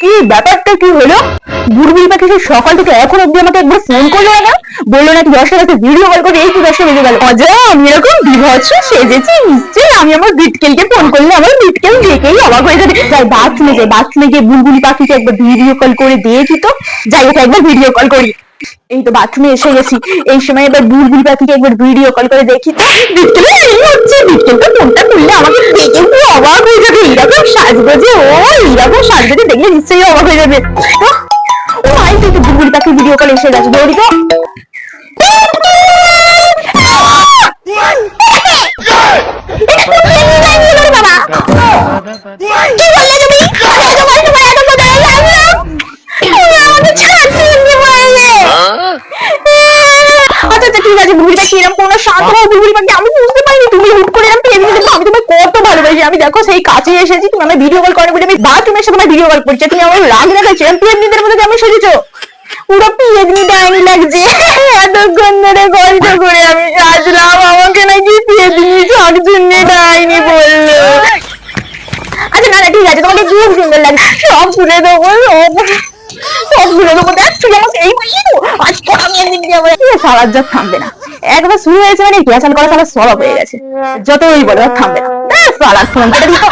কি ব্যাপারটা কি হলো? বুড়বুড়ি পাখি সেই সকাল থেকে এখন অব্দি আমাকে একবার ফোন করলো না। বললো নাকি 10টা রাতে ভিডিও কল করে, এই তো 10টা বেজে গেল। অজা, আমি এরকম বিভৎস সেজেছি, নিশ্চয়ই আমি আমার বিটকেলকে ফোন করলে আমার বিটকেল দেখেই অবাক হয়ে যাবে। যাই বাথরুমে গিয়ে বুলবুলি পাখিকে একবার ভিডিও কল করে দিয়েছি তো। যাই ওকে একবার ভিডিও কল করি। এই তো বাথরুমে এসে গেছি। এই সময় এবার বুলবুলি পাখিকে একবার ভিডিও কল করে দেখি তো। বিটকেলে এই হচ্ছে, বিটকেলটা ফোনটা খুললে আমাকে দেখে পুরো অবাক হয়ে যাবে। এইরকম সাজগোজে, এইরকম সাজগোজে দেখলে নিশ্চয়ই অবাক হয়ে যাবে। ও মাই, তুই তো বুলবুলি পাখি ভিডিও কল এসে গেছে, দৌড়ি তো। আচ্ছা ঠিক আছে, বুড়ি পাখি এরকম কোনো শান্ত হও। বুড়ি পাখি, আমি বুঝতে পারিনি তুমি হুট করে এরকম প্রেম নিতে। আমি তোমায় কত ভালোবাসি। আমি দেখো সেই কাছে এসেছি, তুমি আমার ভিডিও কল করে বলে আমি বাথরুমে এসে তোমার ভিডিও কল করছি। তুমি আমার রাগ দেখাচ্ছ, প্রেম নিতে মধ্যে কেমন সেজেছো? পুরো পিএইচডি ডাইনি লাগছে। এতক্ষণ ধরে গল্প করে আমি সাজলাম, আমাকে নাকি পিএইচডি শাকচুন্নি ডাইনি বললো। আচ্ছা না ঠিক আছে, তোমাকে খুব সুন্দর লাগে। সব ভুলে দেবো, সব ভুলে দেবো। দেখ তুই আমাকে এই বললি তো, আজকে আমি একদিন দিয়ে আমার সারার যা থামবে না। একবার শুরু হয়েছে মানে গ্যাসাল করা সারা সরব হয়ে গেছে। যতই বলো থামবে না। সারা ফোন কেটে দিত।